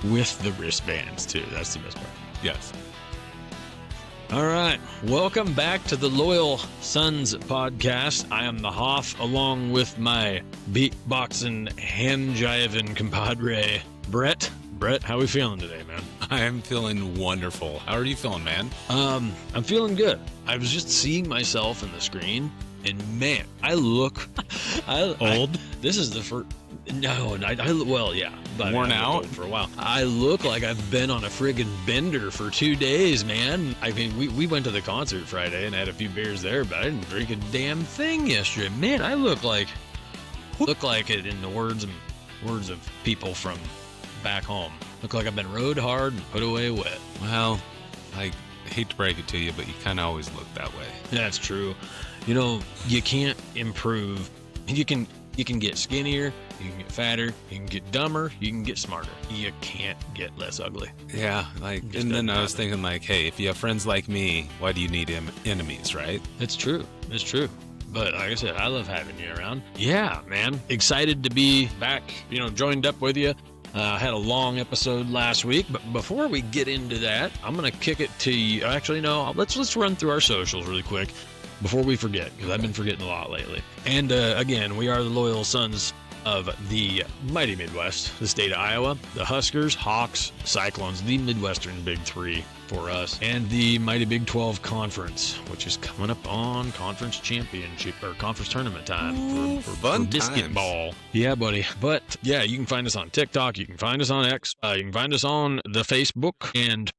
with the wristbands too. That's the best part. Yes. All right. Welcome back to the Loyal Sons podcast. I am the Hoff, along with my beatboxing, hand-jiving compadre, Brett. Brett, how we feeling today, man? I am feeling wonderful. How are you feeling, man? I'm feeling good. I was just seeing myself in the screen, and man, I look Old? This is the first. No, well, yeah. But Worn I've looked out? old for a while. I look like I've been on a friggin' bender for 2 days, man. I mean, we went to the concert Friday and had a few beers there, but I didn't drink a damn thing yesterday. Man, I look like it in the words of people from back home. Look like I've been rode hard and put away wet. Well, I hate to break it to you, but you kind of always look that way. That's true. You know, you can't improve. You can get skinnier, you can get fatter, you can get dumber, you can get smarter. You can't get less ugly. Yeah, and then I was thinking like, hey, if you have friends like me, why do you need enemies, right? It's true. But like I said, I love having you around. Yeah, man. Excited to be back, joined up with you. I had a long episode last week, but before we get into that, I'm going to kick it to you. Actually, no, let's run through our socials really quick before we forget, because I've been forgetting a lot lately. And again, we are the Loyal Sons of the mighty Midwest, the state of Iowa, the Huskers, Hawks, Cyclones, the Midwestern Big 3 for us, and the mighty Big 12 Conference, which is coming up on conference championship or conference tournament time for biscuit ball. Yeah, buddy. But yeah, you can find us on TikTok, you can find us on X, you can find us on the Facebook, and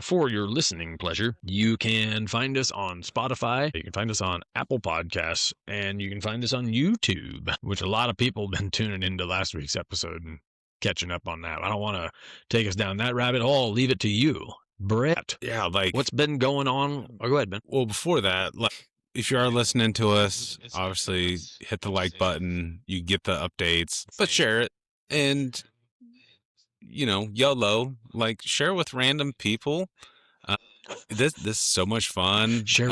for your listening pleasure, you can find us on Spotify, you can find us on Apple Podcasts, and you can find us on YouTube, which a lot of people have been tuning into last week's episode and catching up on that. I don't want to take us down that rabbit hole. I'll leave it to you, Brett. Yeah, What's been going on? Oh, go ahead, Ben. Well, before that, if you are listening to us, obviously hit the like button. You get the updates, but share it. And YOLO, share with random people. This is so much fun. Share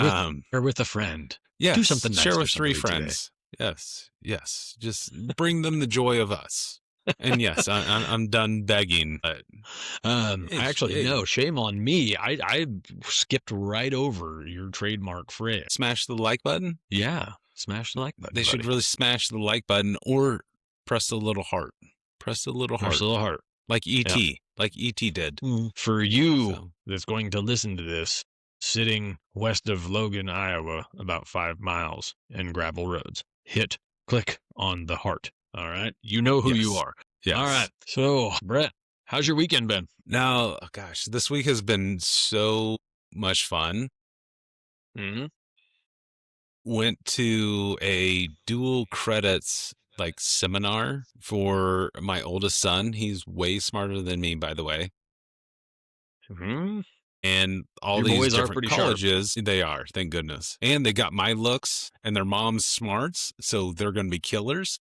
with a friend. Yeah, do something nice. Share with 3 friends. Today. Yes. Just bring them the joy of us. And yes, I'm done begging. But no, shame on me. I skipped right over your trademark phrase. Smash the like button. Yeah, smash the like button. They should really smash the like button or press the little heart. Press the little heart. Like E.T., yeah. Like E.T. did. For you that's going to listen to this, sitting west of Logan, Iowa, about 5 miles in gravel roads, click on the heart. All right? You know who you are. Yes. All right. So, Brett, how's your weekend been? Now, gosh, this week has been so much fun. Mm-hmm. Went to a dual credits seminar for my oldest son. He's way smarter than me, by the way. Mm-hmm. And all Your these boys different are pretty colleges, they are, thank goodness. And they got my looks and their mom's smarts, so they're going to be killers.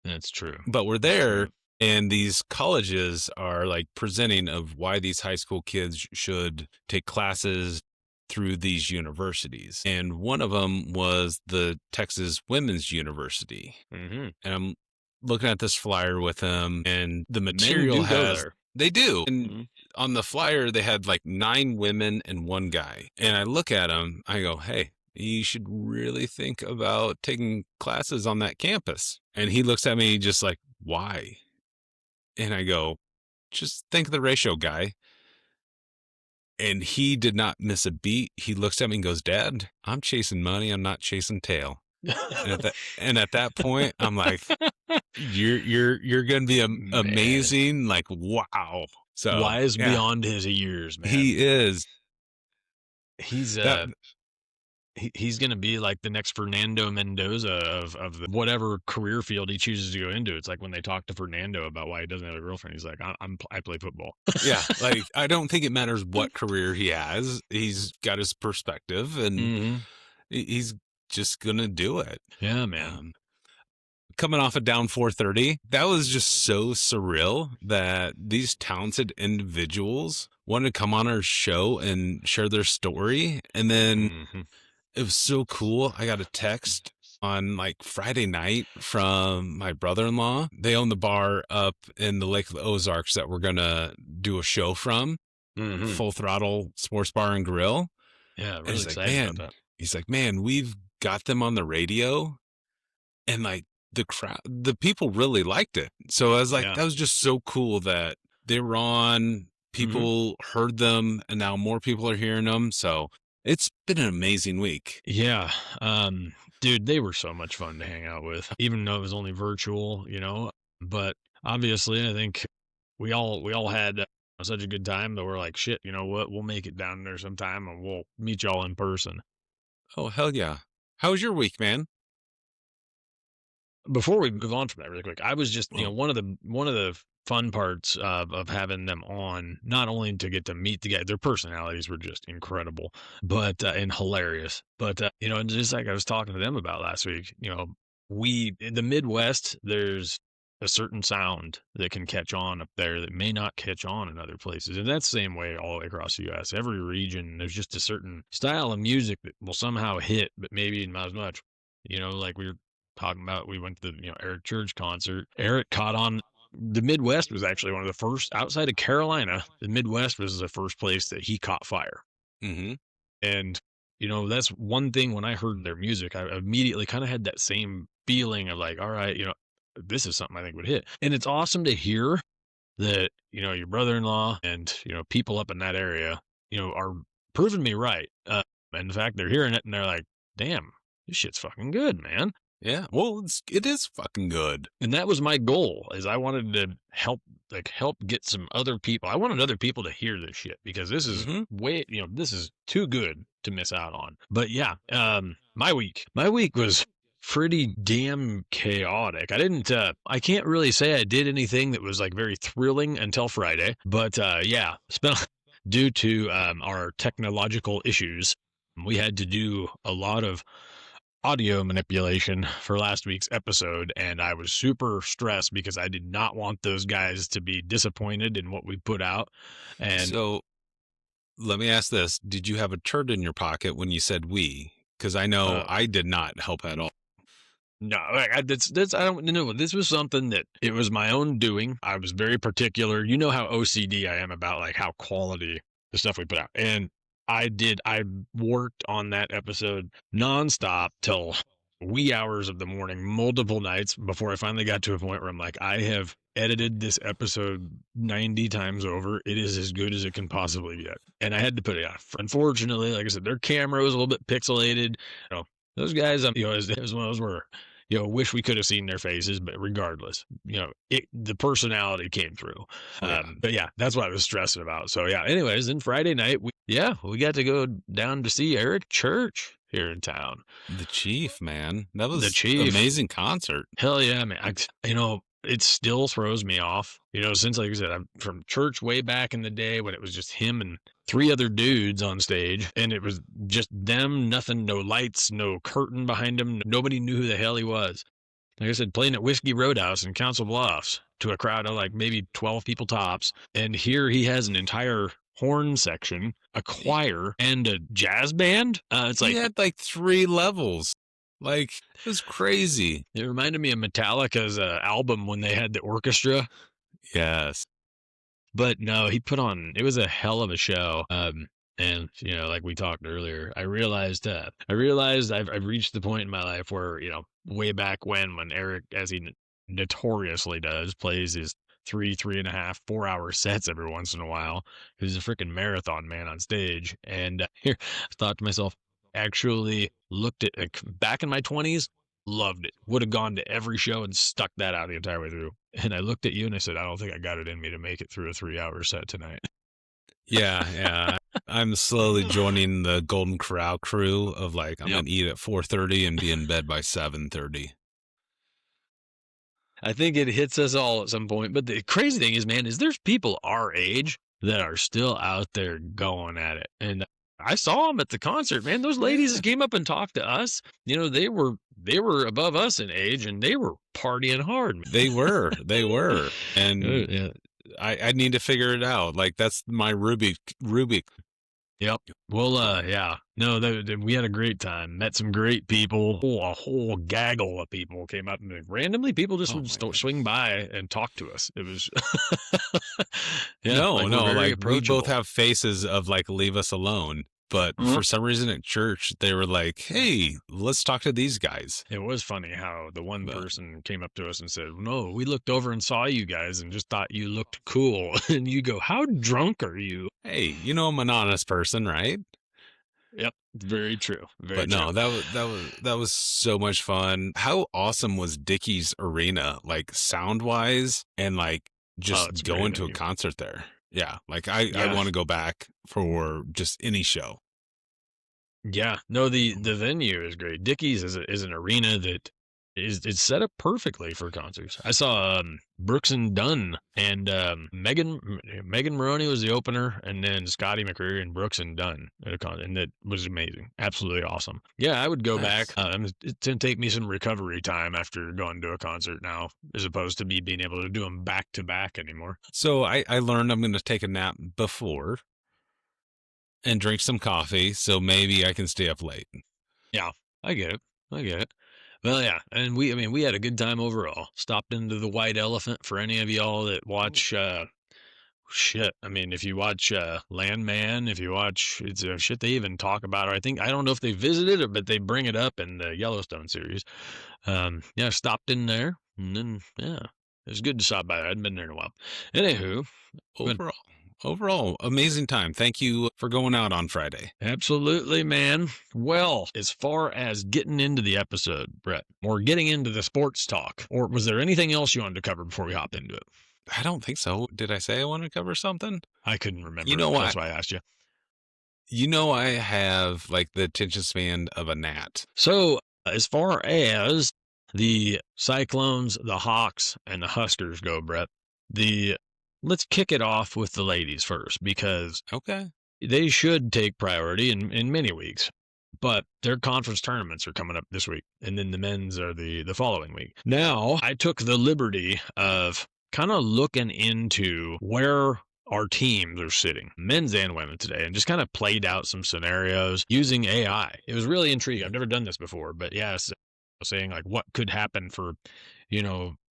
That's true. But we're there, and these colleges are presenting of why these high school kids should take classes through these universities. And one of them was the Texas Women's University. Mm-hmm. And I'm looking at this flyer with them, and the material they do. And on the flyer, they had 9 women and 1 guy. And I look at them, I go, hey, you should really think about taking classes on that campus. And he looks at me just why? And I go, just think of the ratio, guy. And he did not miss a beat. He looks at me and goes, Dad, I'm chasing money. I'm not chasing tail. And at that point, I'm like, you're going to be amazing. Wow. So wise beyond his years, man. He is. He's he's going to be the next Fernando Mendoza of whatever career field he chooses to go into. It's when they talk to Fernando about why he doesn't have a girlfriend. He's like, I play football. Yeah. I don't think it matters what career he has. He's got his perspective, and he's just going to do it. Yeah, man. Coming off of down 430, that was just so surreal that these talented individuals wanted to come on our show and share their story. And then it was so cool. I got a text on like Friday night from my brother-in-law. They own the bar up in the Lake of the Ozarks that we're going to do a show from. Full Throttle Sports Bar and Grill. Yeah, really excited about that. He's like, man, we've got them on the radio, and like the people really liked it. So I was like, that was just so cool that they were on. People heard them, and now more people are hearing them. So it's been an amazing week. Yeah. Dude, they were so much fun to hang out with, even though it was only virtual, but obviously I think we all had such a good time that we're like, shit, you know what? We'll make it down there sometime and we'll meet y'all in person. Oh, hell yeah. How was your week, man? Before we move on from that really quick, I was just, one of the fun parts of having them on, not only to get to meet the guys, their personalities were just incredible, but and hilarious. But and just like I was talking to them about last week, we in the Midwest, there's a certain sound that can catch on up there that may not catch on in other places. And that's the same way all the way across the US. Every region, there's just a certain style of music that will somehow hit, but maybe not as much. Like we were talking about, we went to the Eric Church concert. Eric caught on. The Midwest was actually one of the first, outside of Carolina, the Midwest was the first place that he caught fire. And that's one thing. When I heard their music, I immediately kind of had that same feeling of like, all right, this is something I think would hit. And it's awesome to hear that your brother-in-law and people up in that area are proving me right. And in fact, they're hearing it and they're like, damn, this shit's fucking good, man. Yeah, well, it is fucking good. And that was my goal, is I wanted to help get some other people. I wanted other people to hear this shit, because this is this is too good to miss out on. But yeah, my week was pretty damn chaotic. I can't really say I did anything that was like very thrilling until Friday, but due to our technological issues, we had to do a lot of audio manipulation for last week's episode, and I was super stressed because I did not want those guys to be disappointed in what we put out. And so let me ask this. Did you have a turd in your pocket when you said we? Because I know I did not help at all. No, I don't know. This was something that it was my own doing. I was very particular. You know how OCD I am about like how quality the stuff we put out. And I worked on that episode nonstop till wee hours of the morning, multiple nights, before I finally got to a point where I'm like, I have edited this episode 90 times over. It is as good as it can possibly get. And I had to put it out. Unfortunately, like I said, their camera was a little bit pixelated. Those guys, as one of those were, wish we could have seen their faces, but regardless, the personality came through. But yeah, that's what I was stressing about. So yeah, anyways, then Friday night, we got to go down to see Eric Church here in town. The Chief, man. That was an amazing concert. Hell yeah, man. It still throws me off, since, like I said, I'm from church way back in the day when it was just him and 3 other dudes on stage, and it was just them, nothing, no lights, no curtain behind him. Nobody knew who the hell he was. Like I said, playing at Whiskey Roadhouse in Council Bluffs to a crowd of like maybe 12 people tops. And here he has an entire horn section, a choir, and a jazz band. It's like, he had like 3 levels. Like, it was crazy. It reminded me of Metallica's album when they had the orchestra. Yes. But no, he put on, it was a hell of a show. And, like we talked earlier, I realized I've reached the point in my life where, way back when Eric, as he notoriously does, plays his 3.5, 4-hour sets every once in a while. He's a freaking marathon man on stage. And here I thought to myself, actually looked at, like, back in my 20s, loved it. Would have gone to every show and stuck that out the entire way through. And I looked at you and I said, I don't think I got it in me to make it through a 3-hour set tonight. Yeah. I'm slowly joining the Golden Corral crew of like, I'm going to eat at 4:30 and be in bed by 7:30. I think it hits us all at some point. But the crazy thing is, man, is there's people our age that are still out there going at it. And I saw them at the concert, man. Those ladies that came up and talked to us, they were above us in age, and they were partying hard. Man. They were. And I need to figure it out. Like, that's my Rubik. Yep. Well, yeah. No, we had a great time. Met some great people. A whole gaggle of people came up and randomly people just would swing by and talk to us. It was, yeah. No, like no, we're very like we both approachable. have faces of like leave us alone. But for some reason at church, they were like, "Hey, let's talk to these guys." It was funny how the one person came up to us and said, "No, we looked over and saw you guys and just thought you looked cool." And you go, "How drunk are you?" Hey, you know I'm an honest person, right? Yep, very true. Very But no, true. that was so much fun. How awesome was Dickey's Arena, like sound wise, and like just going to a concert there? Yeah, like I want to go back for just any show. Yeah, no, the venue is great. Dickey's is an arena that is set up perfectly for concerts. I saw Brooks and Dunn and Megan Maroney was the opener, and then Scotty McCreery and Brooks and Dunn at a concert, and that was amazing, absolutely awesome. Yeah, I would go back. It's gonna take me some recovery time after going to a concert now, as opposed to me being able to do them back to back anymore. So I learned I'm going to take a nap before and drink some coffee, so maybe I can stay up late. Yeah, I get it. I get it. Well, yeah, and we had a good time overall. Stopped into the White Elephant for any of y'all that watch. Shit, I mean, if you watch Landman, if you watch, it's shit they even talk about. Or I don't know if they visited it, but they bring it up in the Yellowstone series. Yeah, stopped in there, and then yeah, it was good to stop by. I hadn't been there in a while. Anywho, Overall, amazing time. Thank you for going out on Friday. Absolutely, man. Well, as far as getting into the episode, Brett, or getting into the sports talk, or was there anything else you wanted to cover before we hop into it? I don't think so. Did I say I wanted to cover something? I couldn't remember. You know what? That's why I asked you. You know, I have like the attention span of a gnat. So, as far as the Cyclones, the Hawks, and the Huskers go, Brett, let's kick it off with the ladies first, because they should take priority in many weeks. But their conference tournaments are coming up this week, and then the men's are the following week. Now, I took the liberty of kind of looking into where our teams are sitting, men's and women today, and just kind of played out some scenarios using AI. It was really intriguing. I've never done this before, but yes, saying like what could happen for,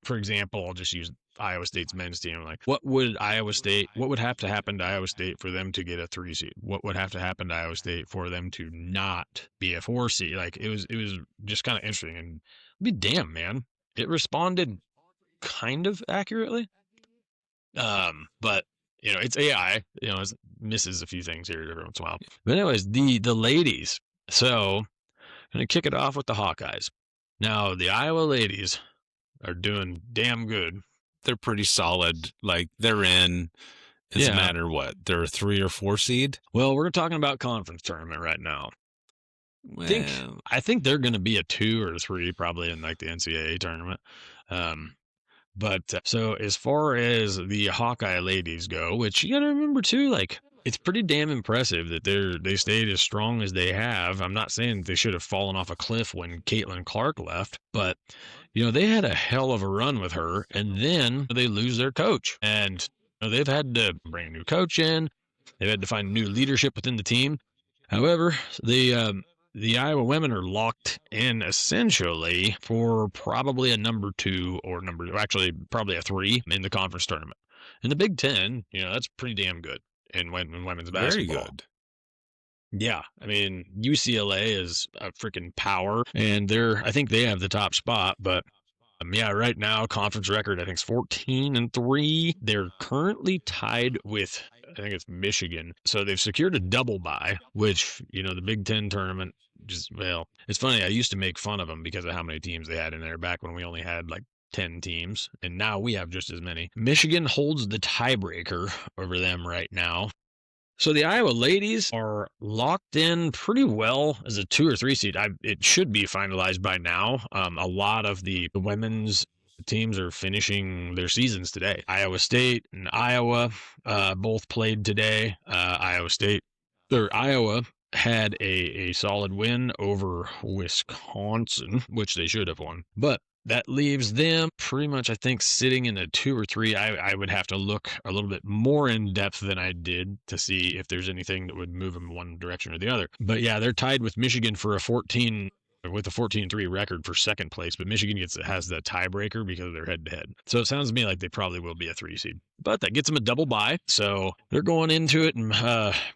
for example, I'll just use Iowa State's men's team. Like, what would have to happen to Iowa State for them to get a 3 seed? What would have to happen to Iowa State for them to not be a 4 seed? Like, it was just kind of interesting, and be damn, man, it responded kind of accurately. But it's AI, it misses a few things here every once in a while. But anyways, the ladies. So I'm gonna kick it off with the Hawkeyes. Now, the Iowa ladies are doing damn good. They're pretty solid. Like, they're in. It doesn't matter what. They're a 3 or 4 seed. Well, we're talking about conference tournament right now. Well, I think they're going to be a 2 or 3 probably in like the NCAA tournament. But so as far as the Hawkeye ladies go, which you got to remember too, like, it's pretty damn impressive that they stayed as strong as they have. I'm not saying they should have fallen off a cliff when Caitlin Clark left, but they had a hell of a run with her, and then they lose their coach, and they've had to bring a new coach in. They've had to find new leadership within the team. However, the Iowa women are locked in essentially for probably a number 2 or actually probably a 3 in the conference tournament. In the Big 10, that's pretty damn good in women's basketball. Very good. Yeah, I mean, UCLA is a freaking power, and I think they have the top spot, but yeah, right now, conference record, I think, is 14-3. They're currently tied with, I think it's Michigan. So they've secured a double bye, which, the Big 10 tournament, it's funny. I used to make fun of them because of how many teams they had in there back when we only had like 10 teams, and now we have just as many. Michigan holds the tiebreaker over them right now. So the Iowa ladies are locked in pretty well as a 2 or 3 seed. It should be finalized by now. A lot of the women's teams are finishing their seasons today. Iowa State and Iowa both played today. Iowa had a solid win over Wisconsin, which they should have won. But that leaves them pretty much, I think, sitting in a 2 or 3. I would have to look a little bit more in depth than I did to see if there's anything that would move them one direction or the other. But yeah, they're tied with Michigan for a 14-3 record for second place, but Michigan has the tiebreaker because of their head-to-head. So it sounds to me like they probably will be a 3 seed. But that gets them a double bye, so they're going into it in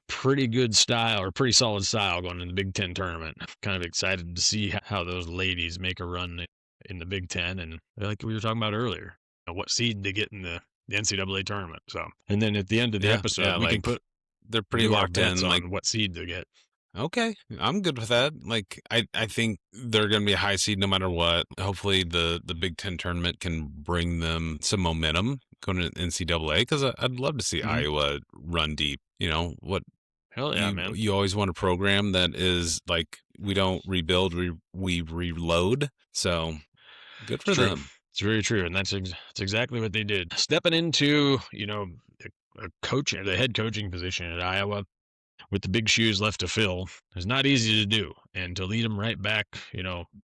pretty good style, or pretty solid style, going in the Big 10 tournament. Kind of excited to see how those ladies make a run in the Big 10, and like we were talking about earlier, what seed they get in the NCAA tournament. So, and then at the end of the episode, we can put they're pretty locked in on like what seed they get. Okay, I'm good with that. Like, I think they're going to be a high seed no matter what. Hopefully, the Big 10 tournament can bring them some momentum going to NCAA, because I'd love to see Iowa run deep. You know what? Hell yeah, man! You always want a program that is like, we don't rebuild, we reload. So good for them. It's very true, and that's exactly what they did. Stepping into the head coaching position at Iowa, with the big shoes left to fill, is not easy to do, and to lead them right back,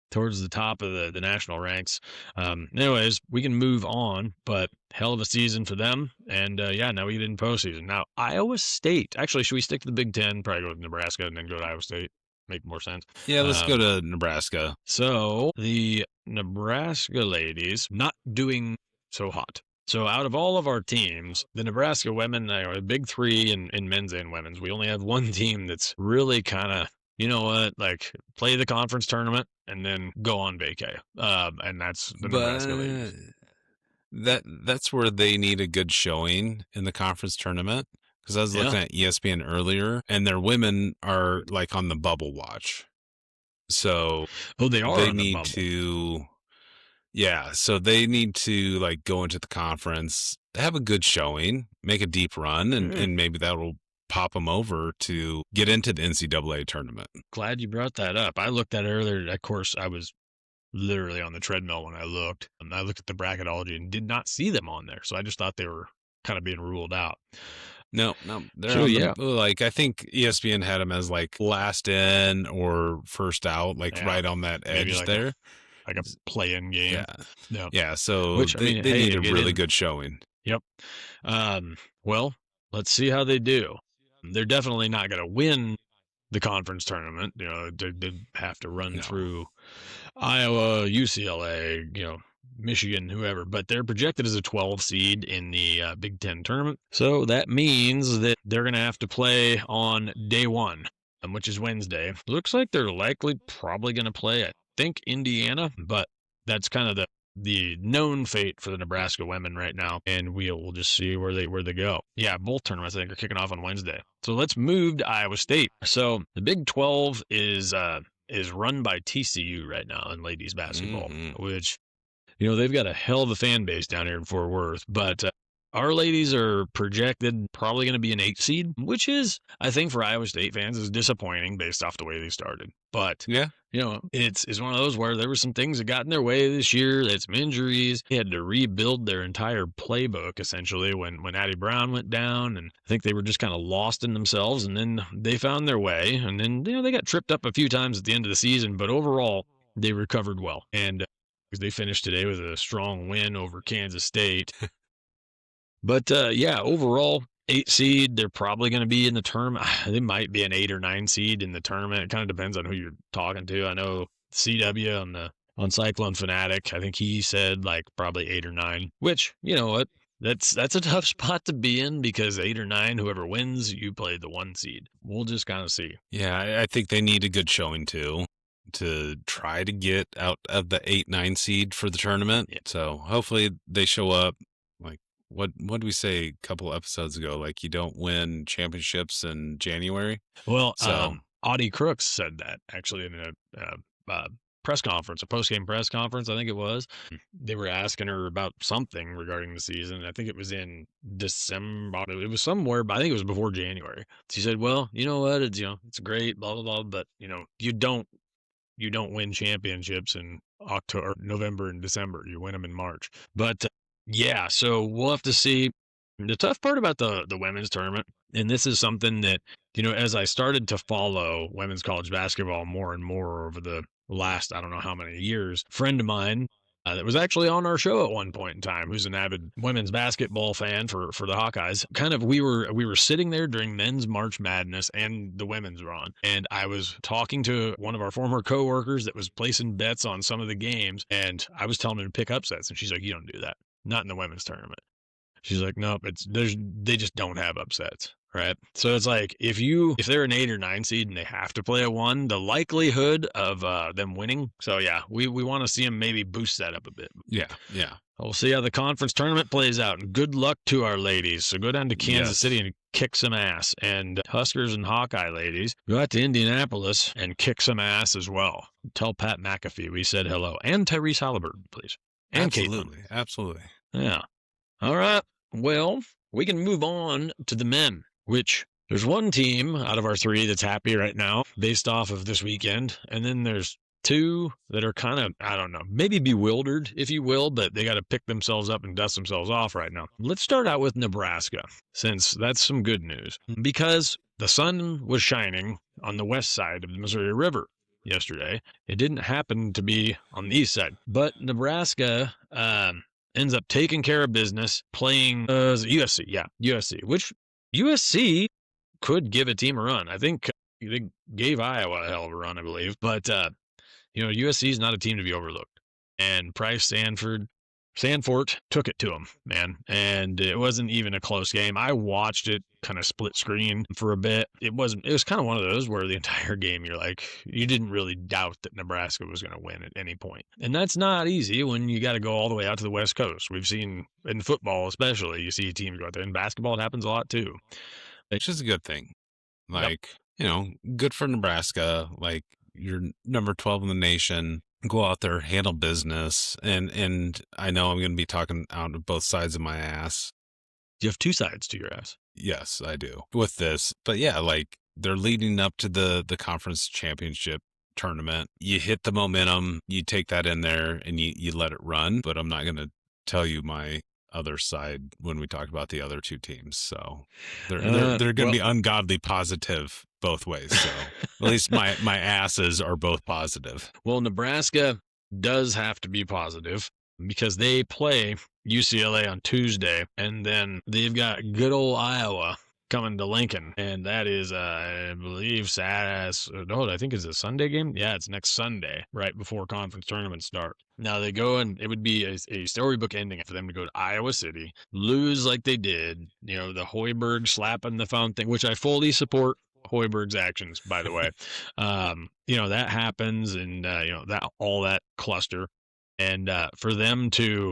towards the top of the national ranks. Anyways, we can move on, but hell of a season for them. And now we get in postseason. Now, Iowa State. Actually, should we stick to the Big 10? Probably go to Nebraska and then go to Iowa State. Make more sense. Yeah, let's go to Nebraska. So the Nebraska ladies not doing so hot. So out of all of our teams, the Nebraska women are a big 3 in men's and women's. We only have one team that's really kind of, like play the conference tournament and then go on vacay. And that's the Nebraska ladies. That's where they need a good showing in the conference tournament. Because I was looking at ESPN earlier, and their women are like on the bubble watch. So they are. They need to. Yeah, so they need to like go into the conference, have a good showing, make a deep run, and maybe that will pop them over to get into the NCAA tournament. Glad you brought that up. I looked at it earlier. Of course, I was literally on the treadmill when I looked. I looked at the bracketology and did not see them on there, so I just thought they were kind of being ruled out. No, they're like, I think ESPN had them as like last in or first out, like right on that edge like there. Like a play-in game. Yeah. So they need a really good showing. Yep. Well, let's see how they do. They're definitely not going to win the conference tournament. They have to run through Iowa, UCLA, Michigan, whoever, but they're projected as a 12 seed in the Big 10 tournament. So that means that they're going to have to play on day 1, which is Wednesday. Looks like they're probably going to play, I think, Indiana, but that's kind of the known fate for the Nebraska women right now, and we'll just see where they go. Yeah, both tournaments I think are kicking off on Wednesday. So let's move to Iowa State. So the Big 12 is run by TCU right now in ladies basketball, which they've got a hell of a fan base down here in Fort Worth, but our ladies are projected probably going to be an 8 seed, which is, I think, for Iowa State fans, is disappointing based off the way they started. But it's one of those where there were some things that got in their way this year. They had some injuries. They had to rebuild their entire playbook essentially when Addie Brown went down, and I think they were just kind of lost in themselves. And then they found their way, and then they got tripped up a few times at the end of the season, but overall they recovered well. And they finished today with a strong win over Kansas State. But overall, 8 seed, they're probably going to be in the tournament. They might be an 8 or 9 seed in the tournament. It kind of depends on who you're talking to. I know CW on Cyclone Fanatic, I think he said like probably 8 or 9, which, you know what? That's a tough spot to be in, because 8 or 9, whoever wins, you play the 1 seed. We'll just kind of see. Yeah, I think they need a good showing too, to try to get out of the 8-9 seed for the tournament. Yeah. So hopefully they show up. Like, what did we say a couple episodes ago? Like, you don't win championships in January. Well, Audie Crooks said that actually in a press conference, a post-game press conference, I think it was. They were asking her about something regarding the season. I think it was in December. It was somewhere, but I think it was before January. She said, well, you know what? It's great, blah, blah, blah, but, you don't win championships in October, November, and December. You win them in March. But yeah, so we'll have to see. The tough part about the women's tournament, and this is something that, as I started to follow women's college basketball more and more over the last, I don't know how many years, a friend of mine that was actually on our show at one point in time, who's an avid women's basketball fan for the Hawkeyes. Kind of, we were sitting there during men's March Madness and the women's were on, and I was talking to one of our former coworkers that was placing bets on some of the games, and I was telling her to pick upsets, and she's like, "You don't do that, not in the women's tournament." She's like, "Nope, they just don't have upsets." Right. So it's like if they're an 8 or 9 seed and they have to play a 1, the likelihood of them winning. So yeah, we want to see them maybe boost that up a bit. Yeah. We'll see how the conference tournament plays out, and good luck to our ladies. So go down to Kansas City and kick some ass, and Huskers and Hawkeye ladies, go out to Indianapolis and kick some ass as well. Tell Pat McAfee we said hello, and Tyrese Halliburton, please, and Absolutely. Yeah. All right. Well, we can move on to the men, which there's one team out of our 3 that's happy right now based off of this weekend. And then there's 2 that are kind of, I don't know, maybe bewildered, if you will, but they got to pick themselves up and dust themselves off right now. Let's start out with Nebraska, since that's some good news, because the sun was shining on the west side of the Missouri River yesterday. It didn't happen to be on the east side, but Nebraska, ends up taking care of business playing USC. Yeah, USC, which USC could give a team a run. I think they gave Iowa a hell of a run, I believe. But, USC is not a team to be overlooked. And Price Sanford took it to them, man. And it wasn't even a close game. I watched it kind of split screen for a bit. It was kind of one of those where the entire game you're like, you didn't really doubt that Nebraska was going to win at any point. And that's not easy when you got to go all the way out to the West Coast. We've seen in football, especially, you see teams go out there. In basketball, it happens a lot too. It's just a good thing. Good for Nebraska. Like, you're number 12 in the nation. Go out there, handle business. And I know I'm going to be talking out of both sides of my ass. You have 2 sides to your ass. Yes, I do with this. But yeah, like, they're leading up to the conference championship tournament. You hit the momentum, you take that in there and you let it run. But I'm not going to tell you my other side when we talk about the other 2 teams. So they're going to be ungodly positive both ways. So at least my asses are both positive. Well, Nebraska does have to be positive because they play UCLA on Tuesday, and then they've got good old Iowa coming to Lincoln, and that is, I believe, I think it's a Sunday game. Yeah, it's next Sunday, right before conference tournaments start. Now they go, and it would be a storybook ending for them to go to Iowa City, lose like they did, the Hoiberg slapping the phone thing, which I fully support. Hoiberg's actions, by the way. That happens, and that all that cluster, and for them to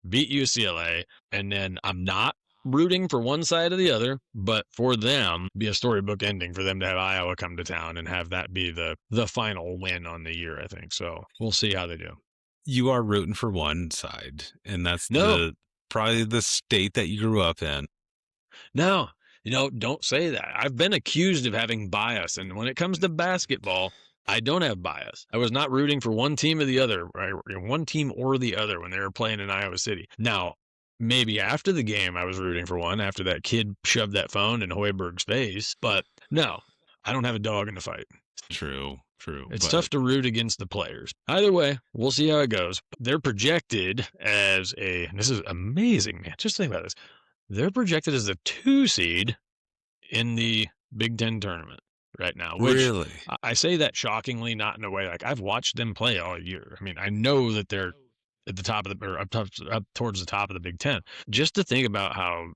beat UCLA, and then I'm not rooting for one side or the other, but for them be a storybook ending for them to have Iowa come to town and have that be the final win on the year, I think. So we'll see how they do. You are rooting for one side, and that's probably the state that you grew up in. No, don't say that. I've been accused of having bias, and when it comes to basketball, I don't have bias. I was not rooting for one team or the other, right? One team or the other when they were playing in Iowa City. Now, maybe after the game, I was rooting for one after that kid shoved that phone in Hoiberg's face. But no, I don't have a dog in the fight. True. It's tough to root against the players. Either way, we'll see how it goes. They're projected as this is amazing, man. Just think about this. They're projected as a 2 seed in the Big 10 tournament right now. Which really? I say that shockingly, not in a way like I've watched them play all year. I mean, I know that they're at the top of up towards the top of the Big 10. Just to think about how,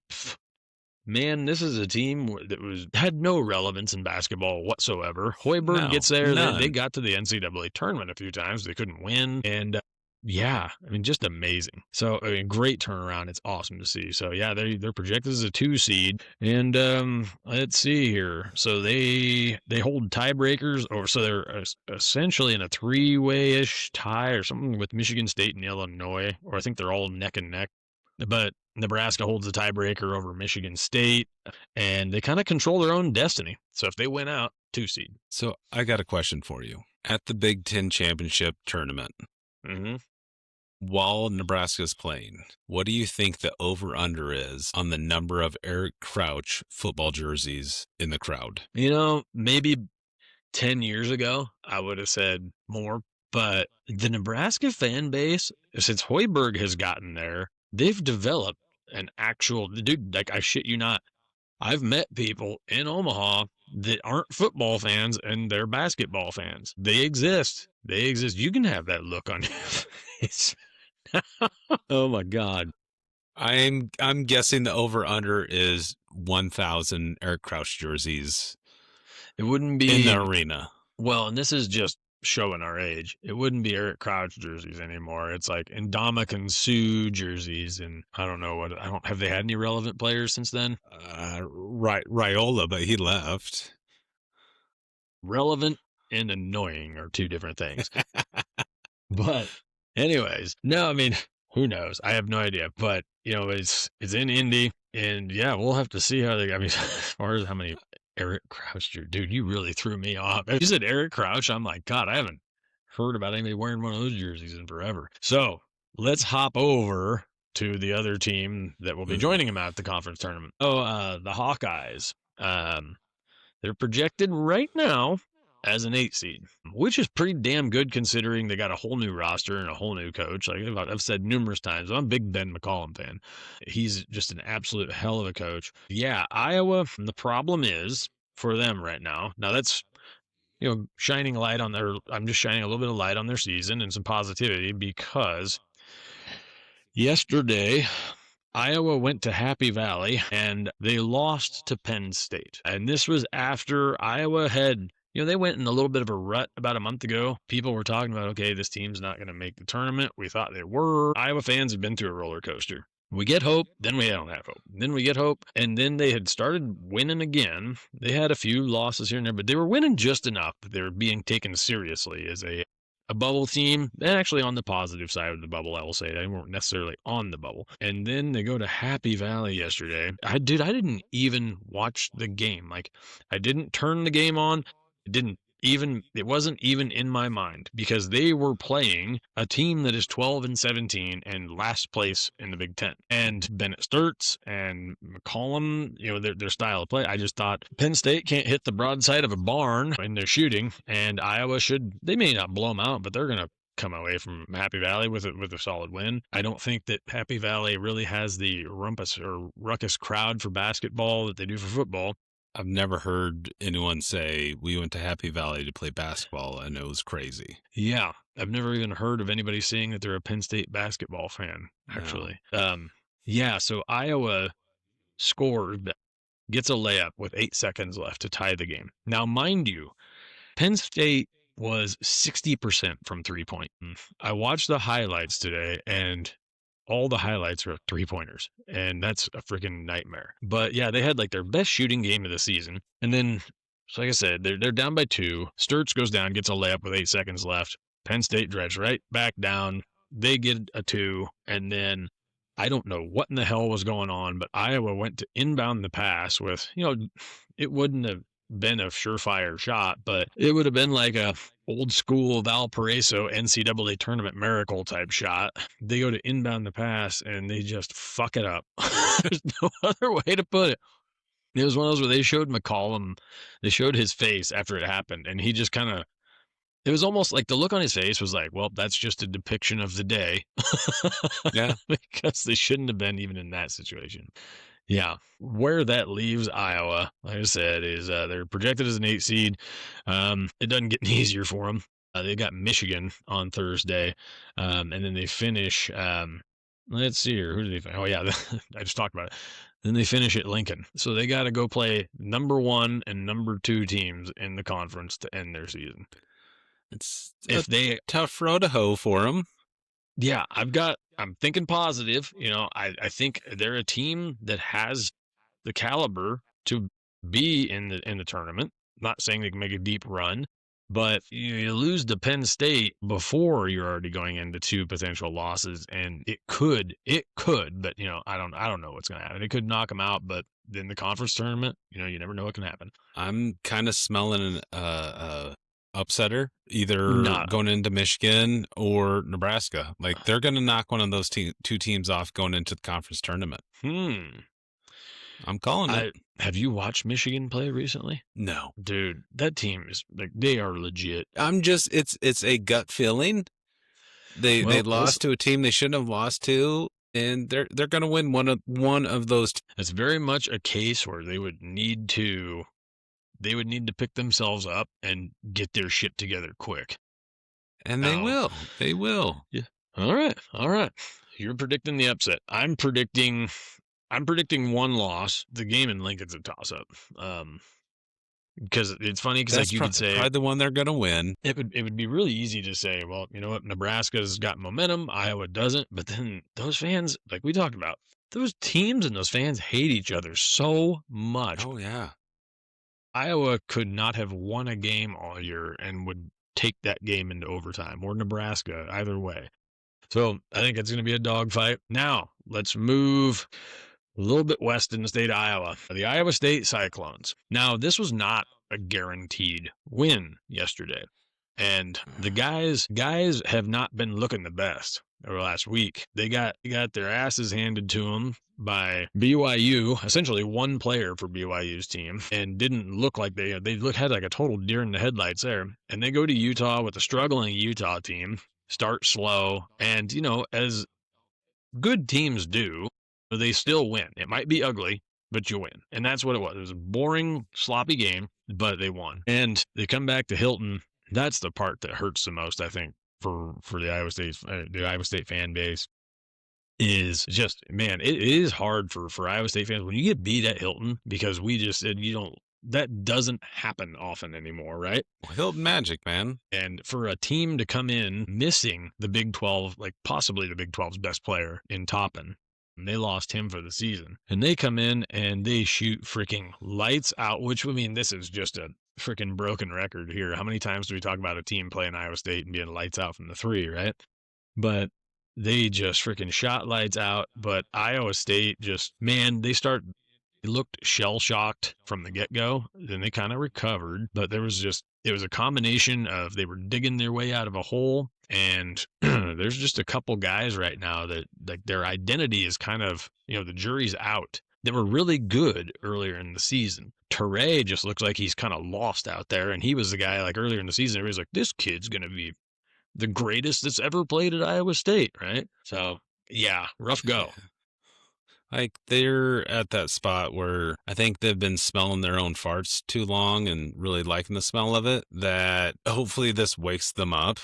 man, this is a team that had no relevance in basketball whatsoever. Hoiberg gets there. They got to the NCAA tournament a few times. They couldn't win. And just amazing. So, great turnaround. It's awesome to see. So, yeah, they're projected as a 2 seed. And let's see here. So they hold tiebreakers, so they're essentially in a 3-way-ish tie or something with Michigan State and Illinois, or I think they're all neck and neck. But Nebraska holds the tiebreaker over Michigan State, and they kind of control their own destiny. So if they win out, 2 seed. So I got a question for you. At the Big 10 championship tournament, while Nebraska's playing, what do you think the over-under is on the number of Eric Crouch football jerseys in the crowd? Maybe 10 years ago, I would have said more. But the Nebraska fan base, since Hoiberg has gotten there, they've developed an actual dude. Like, I shit you not, I've met people in Omaha that aren't football fans and they're basketball fans. They exist. They exist. You can have that look on your face. Oh my God. I'm guessing the over under is 1,000 Eric Crouch jerseys. It wouldn't be in the arena. Well, and this is just showing our age. It wouldn't be Eric Crouch jerseys anymore. It's like Ndamukong Suh jerseys, and I don't know what. I don't have they had any relevant players since then. Raiola, but he left. Relevant and annoying are two different things. But anyways, no, I mean, who knows? I have no idea. But it's in Indy, and yeah, we'll have to see how they. I mean, as far as how many Eric Crouch, dude, you really threw me off. If you said Eric Crouch, I'm like, God, I haven't heard about anybody wearing one of those jerseys in forever. So let's hop over to the other team that will be joining him at the conference tournament. The Hawkeyes. They're projected right now as an 8 seed, which is pretty damn good considering they got a whole new roster and a whole new coach. Like I've said numerous times, I'm a big Ben McCollum fan. He's just an absolute hell of a coach. Yeah, Iowa, the problem is for them right now. Now that's, shining light on I'm just shining a little bit of light on their season and some positivity because yesterday, Iowa went to Happy Valley and they lost to Penn State. And this was after Iowa had, they went in a little bit of a rut about a month ago. People were talking about, okay, this team's not going to make the tournament. We thought they were. Iowa fans have been through a roller coaster. We get hope, then we don't have hope. Then we get hope, and then they had started winning again. They had a few losses here and there, but they were winning just enough that they were being taken seriously as a bubble team, and actually on the positive side of the bubble, I will say. They weren't necessarily on the bubble. And then they go to Happy Valley yesterday. I didn't even watch the game. Like, I didn't turn the game on. It wasn't even in my mind because they were playing a team that is 12-17 and last place in the Big 10. And Bennett Sturts and McCollum, their style of play, I just thought Penn State can't hit the broadside of a barn in their shooting, and Iowa they may not blow them out, but they're going to come away from Happy Valley with a solid win. I don't think that Happy Valley really has the ruckus crowd for basketball that they do for football. I've never heard anyone say we went to Happy Valley to play basketball and it was crazy. Yeah. I've never even heard of anybody saying that they're a Penn State basketball fan, actually. No. So Iowa scored, gets a layup with 8 seconds left to tie the game. Now, mind you, Penn State was 60% from 3-point. I watched the highlights today, and all the highlights are 3-pointers, and that's a freaking nightmare. But yeah, they had like their best shooting game of the season. And then, so like I said, they're down by 2. Sturts goes down, gets a layup with 8 seconds left. Penn State dredged right back down. They get a 2, and then I don't know what in the hell was going on, but Iowa went to inbound the pass with, it wouldn't have been a surefire shot, but it would have been like a old school Valparaiso NCAA tournament miracle type shot. They go to inbound the pass and they just fuck it up. There's no other way to put it. It was one of those where they showed McCollum, they showed his face after it happened, and he just kind of, it was almost like the look on his face was like, well, that's just a depiction of the day. Yeah. Because they shouldn't have been even in that situation. Yeah, where that leaves Iowa, like I said, is they're projected as an 8 seed. It doesn't get any easier for them. They got Michigan on Thursday, and then they finish. Let's see here. Who do they finish? Oh, yeah, I just talked about it. Then they finish at Lincoln. So they got to go play number 1 and number 2 teams in the conference to end their season. It's a tough road to hoe for them. Yeah, I'm thinking positive. I think they're a team that has the caliber to be in the tournament. Not saying they can make a deep run, but you lose to Penn State before you're already going into 2 potential losses, and it could, but I don't know what's going to happen. It could knock them out, but in the conference tournament, you never know what can happen. I'm kind of smelling an upsetter, either going into Michigan or Nebraska. Like they're going to knock one of those 2 teams off going into the conference tournament. I'm calling it. Have you watched Michigan play recently? No. Dude, that team is like, they are legit. It's a gut feeling. They lost to a team they shouldn't have lost to, and they're going to win one of those. It's very much a case where they would need to pick themselves up and get their shit together quick. And they will. They will. Yeah. All right. You're predicting the upset. I'm predicting one loss. The game in Lincoln's a toss-up. Because it's funny because like you could say probably the one they're going to win. It would be really easy to say, well, you know what, Nebraska's got momentum, Iowa doesn't. But then those fans, like we talked about, those teams and those fans hate each other so much. Oh yeah. Iowa could not have won a game all year and would take that game into overtime, or Nebraska, either way. So I think it's going to be a dogfight. Now let's move a little bit west in the state of Iowa, the Iowa State Cyclones. Now, this was not a guaranteed win yesterday. And the guys have not been looking the best over the last week. They got their asses handed to them by BYU, essentially one player for BYU's team, and didn't look like they had like a total deer in the headlights there. And they go to Utah with a struggling Utah team, start slow, and, you know, as good teams do, they still win. It might be ugly, but you win. And that's what it was. It was a boring, sloppy game, but they won. And they come back to Hilton. That's the part that hurts the most, I think, for the Iowa State fan base. Is just, man, it is hard for Iowa State fans when you get beat at Hilton, because we just said that doesn't happen often anymore, right? Hilton Magic, man. And for a team to come in missing the Big 12, like possibly the Big 12's best player in Toppin, and they lost him for the season, and they come in and they shoot freaking lights out, which, I mean, this is just a freaking broken record here. How many times do we talk about a team playing Iowa State and being lights out from the three, right? But they just freaking shot lights out. But Iowa State just, man, they looked shell-shocked from the get-go. Then they kind of recovered. But it was a combination of they were digging their way out of a hole. And there's just a couple guys right now that, like, their identity is kind of, you know, the jury's out. They were really good earlier in the season. Tourneys just looks like he's kind of lost out there. And he was the guy, like, earlier in the season, everybody's like, this kid's going to be the greatest that's ever played at Iowa State, right? So, yeah, rough go. Like, they're at that spot where I think they've been smelling their own farts too long and really liking the smell of it, that hopefully this wakes them up.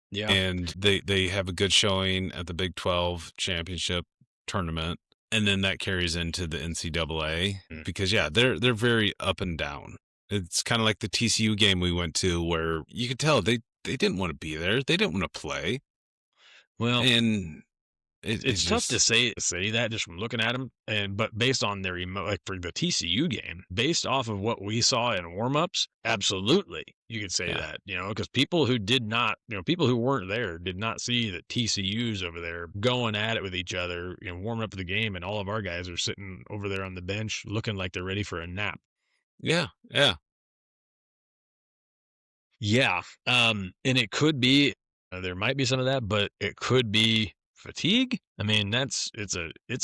Yeah. And they have a good showing at the Big 12 championship tournament. And then that carries into the NCAA because, yeah, they're very up and down. It's kind of like the TCU game we went to where you could tell they didn't want to be there. They didn't want to play. Well, and it's tough to say that just from looking at them, but based on their like for the TCU game, based off of what we saw in warmups, absolutely you could say that, you know, because people who weren't there did not see that TCU's over there going at it with each other, you know, warming up for the game, and all of our guys are sitting over there on the bench looking like they're ready for a nap. Yeah. And it could be there might be some of that, but it could be fatigue. I mean, it's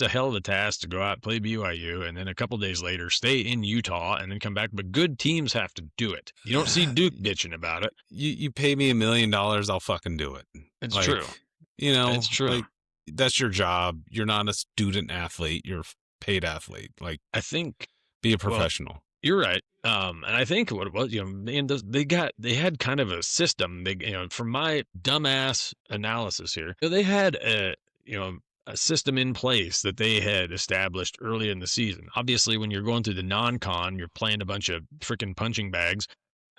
a hell of a task to go out and play BYU and then a couple days later stay in Utah and then come back. But good teams have to do it. You don't see Duke bitching about it. You pay me $1 million, I'll fucking do it. It's true. You know, it's true. Like, that's your job. You're not a student athlete. You're a paid athlete. Like, I think be a professional. Well, you're right. And I think what it was, you know, man, they had kind of a system. They, you know, from my dumbass analysis here, they had a system in place that they had established early in the season. Obviously, when you're going through the non-con, you're playing a bunch of freaking punching bags,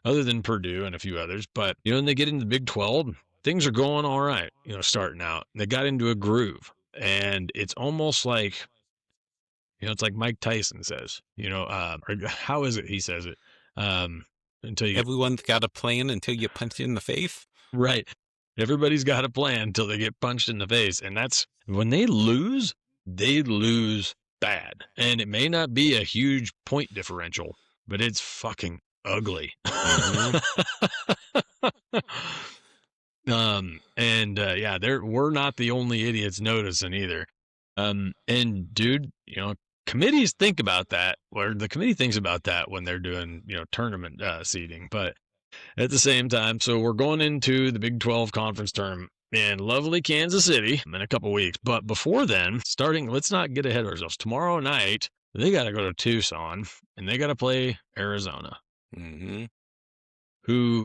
other than Purdue and a few others. But, you know, when they get into the Big 12, things are going all right, you know, starting out. They got into a groove, and it's almost like, you know, it's like Mike Tyson says, you know, or how is it he says it? Everyone's got a plan until you punch in the face. Right. Everybody's got a plan until they get punched in the face. And that's when they lose bad. And it may not be a huge point differential, but it's fucking ugly. We're not the only idiots noticing either. And dude, you know, committees think about that, or the committee thinks about that when they're doing, tournament seeding. But at the same time, so we're going into the Big 12 conference tournament in lovely Kansas City in a couple weeks. But before then, let's not get ahead of ourselves. Tomorrow night, they got to go to Tucson, and they got to play Arizona. Mm-hmm. Who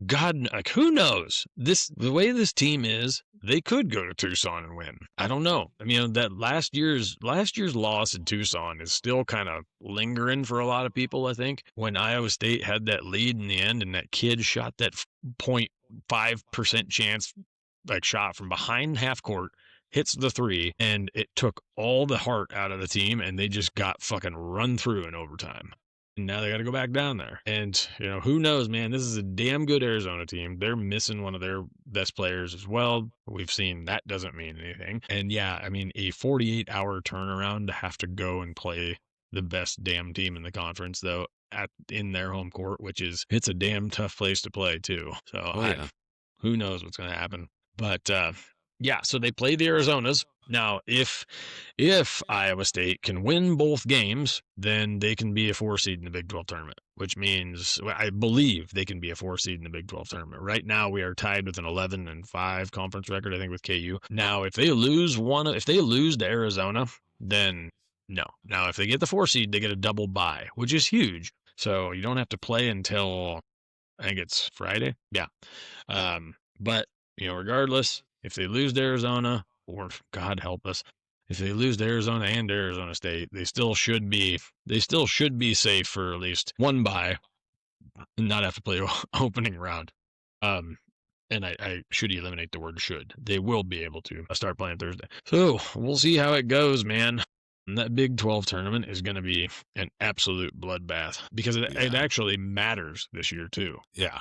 knows? The way this team is, they could go to Tucson and win. I don't know. I mean, that last year's loss in Tucson is still kind of lingering for a lot of people, I think. When Iowa State had that lead in the end and that kid shot that 0.5% chance, shot from behind half court, hits the three, and it took all the heart out of the team, and they just got fucking run through in overtime. And now they got to go back down there. And, who knows, man? This is a damn good Arizona team. They're missing one of their best players as well. We've seen that doesn't mean anything. And yeah, I mean, a 48-hour turnaround to have to go and play the best damn team in the conference, though, in their home court, it's a damn tough place to play, too. So who knows what's going to happen. But, yeah, so they play the Arizonas. Now, if Iowa State can win both games, then they can be a 4 seed in the Big 12 tournament, which means I believe they can be a 4 seed in the Big 12 tournament. Right now, we are tied with an 11-5 conference record, I think, with KU. Now, if they lose to Arizona, then no. Now, if they get the 4 seed, they get a double bye, which is huge. So you don't have to play until, I think it's Friday. Yeah. But, regardless, if they lose to Arizona, or God help us, if they lose to Arizona and Arizona State, they still should be safe for at least one bye and not have to play opening round. And I should eliminate the word should. They will be able to start playing Thursday. So we'll see how it goes, man. And that Big 12 tournament is going to be an absolute bloodbath because it actually matters this year, too. Yeah.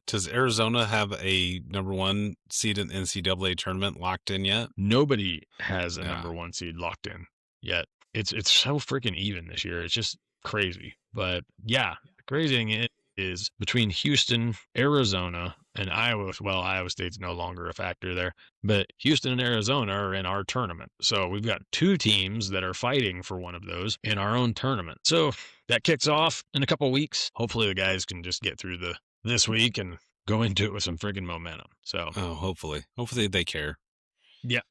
Does Arizona have a number 1 seed in the NCAA tournament locked in yet? Nobody has a number 1 seed locked in yet. It's so freaking even this year. It's just crazy. But yeah, the crazy thing is between Houston, Arizona, and Iowa. Well, Iowa State's no longer a factor there, but Houston and Arizona are in our tournament. So we've got 2 teams that are fighting for one of those in our own tournament. So that kicks off in a couple weeks. Hopefully the guys can just get through this week and go into it with some friggin' momentum. So hopefully they care. Yeah.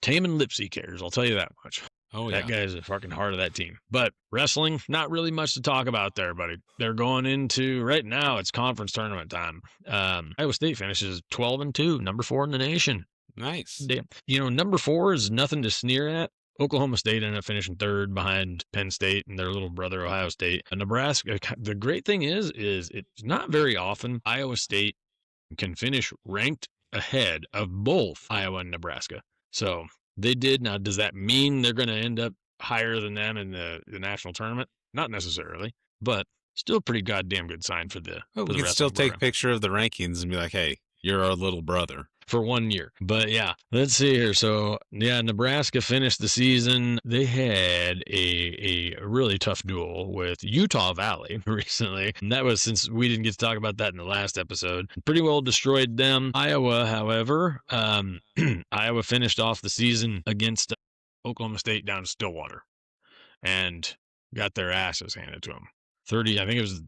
Taman Lipsy cares. I'll tell you that much. Oh, that guy's the fucking heart of that team. But wrestling, not really much to talk about there, buddy. They're going into, right now, it's conference tournament time. Iowa State finishes 12-2, number 4 in the nation. Nice. Number 4 is nothing to sneer at. Oklahoma State ended up finishing 3rd behind Penn State and their little brother, Ohio State. And Nebraska, the great thing is it's not very often Iowa State can finish ranked ahead of both Iowa and Nebraska. So they did. Now, does that mean they're going to end up higher than them in the national tournament? Not necessarily, but still a pretty goddamn good sign for the we can still take a picture of the rankings and be like, hey, you're our little brother. For 1 year. But yeah, let's see here. So yeah, Nebraska finished the season. They had a really tough duel with Utah Valley recently. And that was, since we didn't get to talk about that in the last episode, pretty well destroyed them. Iowa, however, Iowa finished off the season against Oklahoma State down in Stillwater and got their asses handed to them. I think it was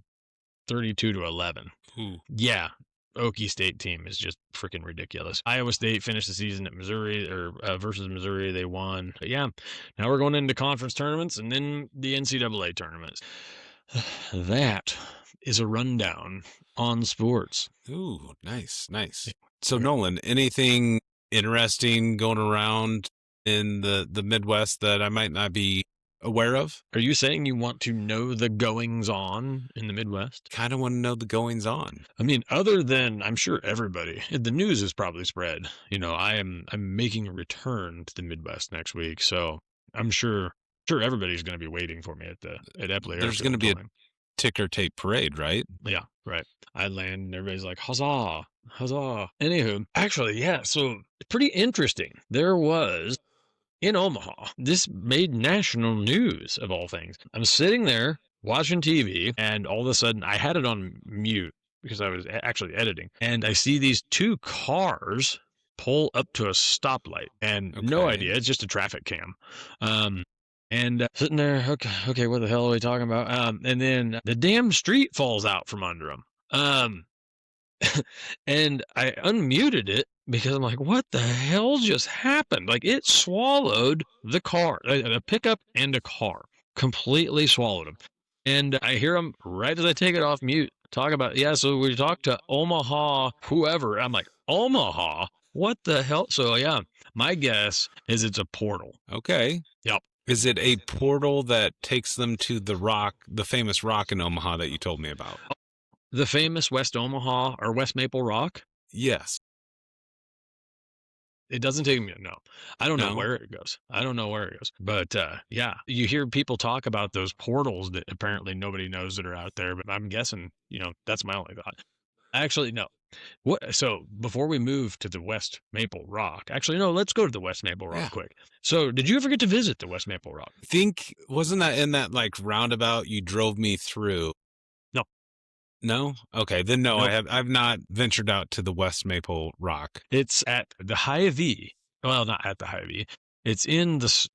32-11. Ooh. Yeah. Okie State team is just freaking ridiculous. Iowa State finished the season at Missouri versus Missouri. They won. But yeah, now we're going into conference tournaments and then the NCAA tournaments. That is a rundown on sports. Ooh, nice. So Nolan, anything interesting going around in the Midwest that I might not be aware of? Are you saying you want to know the goings on in the Midwest? Kind of want to know the goings on. I mean, other than, I'm sure everybody, the news is probably spread. I'm making a return to the Midwest next week, so I'm sure everybody's going to be waiting for me at Eppley. There's going to be a ticker tape parade, right? Yeah, right. I land and everybody's like, huzzah, huzzah. Anywho, actually, yeah, so pretty interesting. There was, in Omaha, this made national news of all things. I'm sitting there watching TV, and all of a sudden I had it on mute because I was actually editing, and I see these 2 cars pull up to a stoplight, and no idea, it's just a traffic cam. And sitting there, okay, what the hell are we talking about? And then the damn street falls out from under them. And I unmuted it because I'm like, what the hell just happened? Like, it swallowed the car, a pickup and a car, completely swallowed them. And I hear them right as I take it off mute talk about, yeah, so we talked to Omaha, whoever. I'm like, Omaha? What the hell? So, yeah, my guess is it's a portal. Okay. Yep. Is it a portal that takes them to the rock, the famous rock in Omaha that you told me about? The famous West Omaha or West Maple Rock? Yes. It doesn't take me. No, I don't know where it goes. But yeah, you hear people talk about those portals that apparently nobody knows that are out there. But I'm guessing, that's my only thought. Actually, no. What? So before we move to the West Maple Rock, actually, no, let's go to the West Maple Rock quick. So did you ever get to visit the West Maple Rock? Wasn't that in that like roundabout you drove me through? No. No? Okay, then no, Nope. I've not ventured out to the West Maple Rock. It's at the Hy-Vee. Well, not at the Hy-Vee. It's in the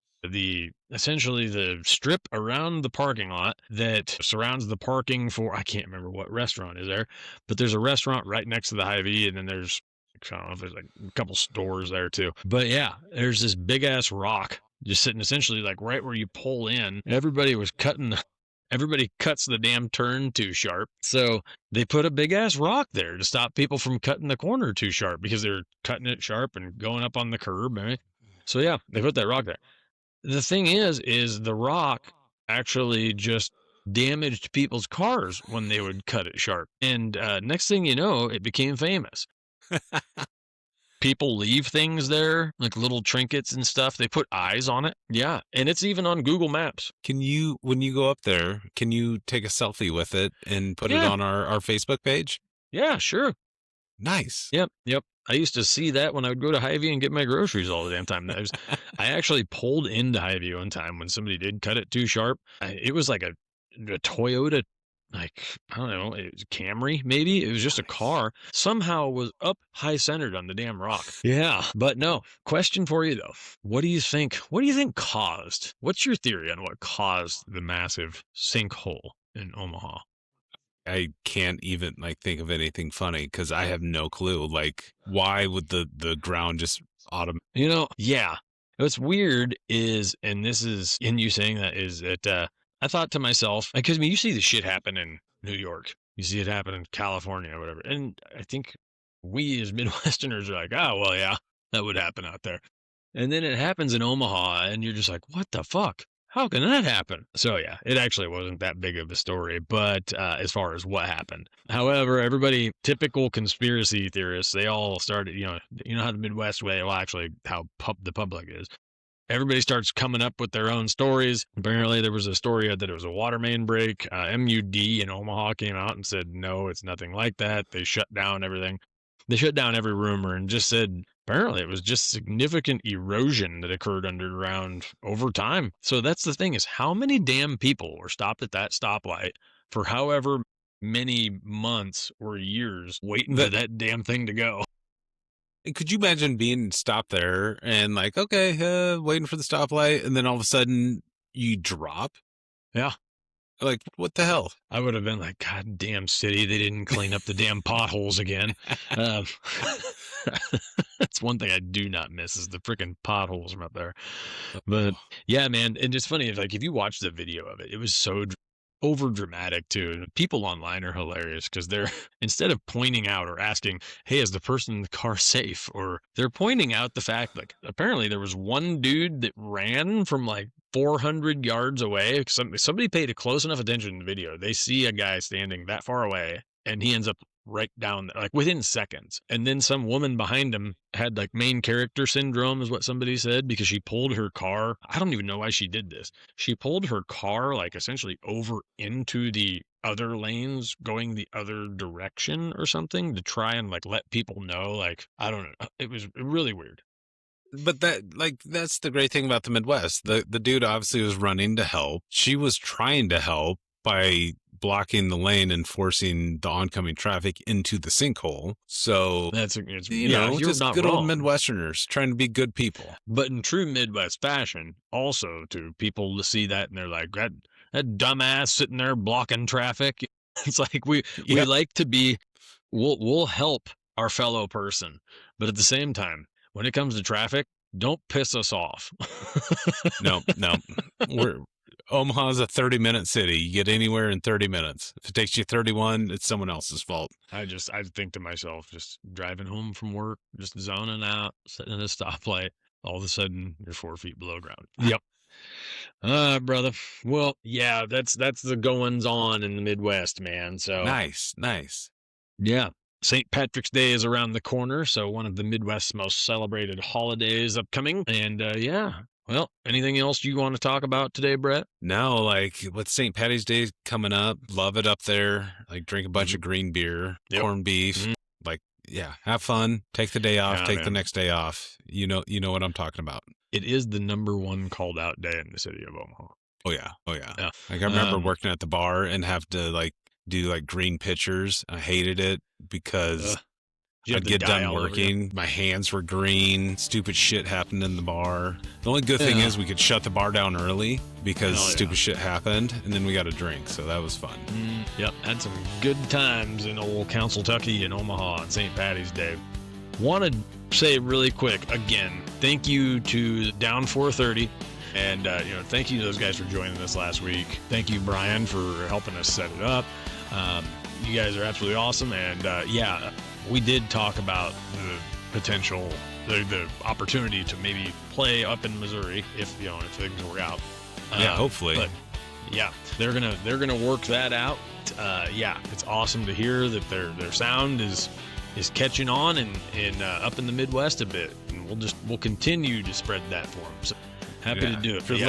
essentially the strip around the parking lot that surrounds the parking for, I can't remember what restaurant is there, but there's a restaurant right next to the Hy-Vee, and then there's, I don't know if there's like a couple stores there too. But yeah, there's this big ass rock just sitting essentially like right where you pull in. Everybody cuts the damn turn too sharp. So they put a big ass rock there to stop people from cutting the corner too sharp because they're cutting it sharp and going up on the curb. So yeah, they put that rock there. The thing is the rock actually just damaged people's cars when they would cut it sharp. And next thing you know, it became famous. People leave things there, like little trinkets and stuff. They put eyes on it. Yeah. And it's even on Google Maps. When you go up there, can you take a selfie with it and put it on our Facebook page? Yeah, sure. Nice. Yep. I used to see that when I would go to Hy-Vee and get my groceries all the damn time. I actually pulled into Hy-Vee one time when somebody did cut it too sharp. It was like a Toyota, like, I don't know, it was Camry, maybe. It was just a car. Somehow was up high centered on the damn rock. Yeah, but no. Question for you though. What do you think caused? What's your theory on what caused the massive sinkhole in Omaha? I can't even like think of anything funny because I have no clue. Like, why would the ground just Yeah. What's weird is, and this is in you saying that, is that I thought to myself, because you see the shit happen in New York, you see it happen in California or whatever, and I think we as Midwesterners are like, oh well, yeah, that would happen out there, and then it happens in Omaha, and you're just like, what the fuck? How can that happen? So yeah, it actually wasn't that big of a story, but as far as what happened. However, everybody, typical conspiracy theorists, they all started, you know how the Midwest way, well, actually how the public is. Everybody starts coming up with their own stories. Apparently there was a story that it was a water main break. MUD in Omaha came out and said, no, it's nothing like that. They shut down everything. They shut down every rumor and just said, apparently it was just significant erosion that occurred underground over time. So that's the thing, is how many damn people were stopped at that stoplight for however many months or years waiting for that damn thing to go. Could you imagine being stopped there and like, okay, waiting for the stoplight, and then all of a sudden you drop? Yeah. Like, what the hell? I would have been like, God damn city, they didn't clean up the damn potholes again. That's one thing I do not miss is the freaking potholes from up there. But yeah, man, and it's funny, if you watch the video of it, it was so over dramatic too. People online are hilarious because they're, instead of pointing out or asking, hey, is the person in the car safe, or they're pointing out the fact, like, apparently there was one dude that ran from like 400 yards away. Somebody paid a close enough attention in the video. They see a guy standing that far away and he ends up right down there, like within seconds. And then some woman behind him had like main character syndrome, is what somebody said, because she pulled her car. I don't even know why she did this. She pulled her car like essentially over into the other lanes going the other direction or something to try and like let people know, like, I don't know. It was really weird. But that's the great thing about the Midwest. The dude obviously was running to help. She was trying to help by blocking the lane and forcing the oncoming traffic into the sinkhole. So just good old Midwesterners trying to be good people. But in true Midwest fashion, also to people to see that and they're like, that dumbass sitting there blocking traffic. It's like we like to be, we'll help our fellow person, but at the same time, when it comes to traffic, don't piss us off. No. Omaha's a 30-minute city. You get anywhere in 30 minutes. If it takes you 31, it's someone else's fault. I think to myself, just driving home from work, just zoning out, sitting at a stoplight, all of a sudden you're 4 feet below ground. Yep. Brother. Well, yeah, that's the goings on in the Midwest, man. So nice. Yeah. St. Patrick's Day is around the corner, so one of the Midwest's most celebrated holidays upcoming. And well, anything else you want to talk about today, Brett? No, like with St. Patty's Day coming up, love it up there. Like drink a bunch of green beer, corned beef. Like, yeah, have fun. Take the day off. The next day off. You know what I'm talking about. It is the #1 called out day in the city of Omaha. Oh yeah. Like I remember working at the bar and have to do green pitchers. I hated it because I'd get done working. My hands were green. Stupid shit happened in the bar. The only good thing is we could shut the bar down early because stupid shit happened, and then we got a drink, so that was fun. Yep, had some good times in old Council-Tucky and Omaha on St. Patty's Day. Want to say really quick, again, thank you to Down 430. And, thank you to those guys for joining us last week. Thank you, Brian, for helping us set it up. You guys are absolutely awesome. And, we did talk about the potential, the opportunity to maybe play up in Missouri if things work out. Hopefully. But, yeah, they're gonna work that out. It's awesome to hear that their sound is catching on and up in the Midwest a bit. And we'll continue to spread that for them. So happy to do it. If you're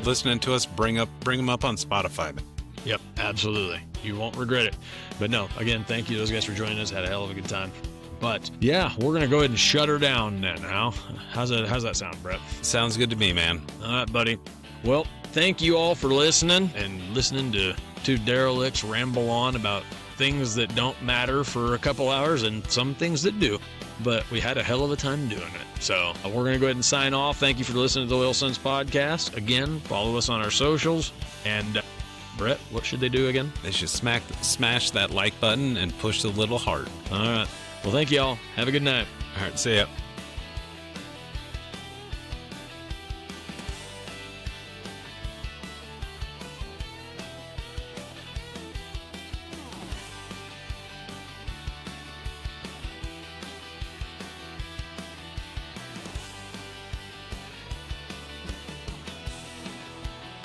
listening to us, bring them up on Spotify. Yep, absolutely. You won't regret it. But no, again, thank you to those guys for joining us. Had a hell of a good time. But yeah, we're gonna go ahead and shut her down now. How's that sound, Brett? Sounds good to me, man. All right, buddy. Well, thank you all for listening to two derelicts ramble on about things that don't matter for a couple hours and some things that do. But we had a hell of a time doing it. So we're going to go ahead and sign off. Thank you for listening to the Oil Sons podcast. Again, follow us on our socials. And Brett, what should they do again? They should smash that like button and push the little heart. All right. Well, thank you all. Have a good night. All right. See ya.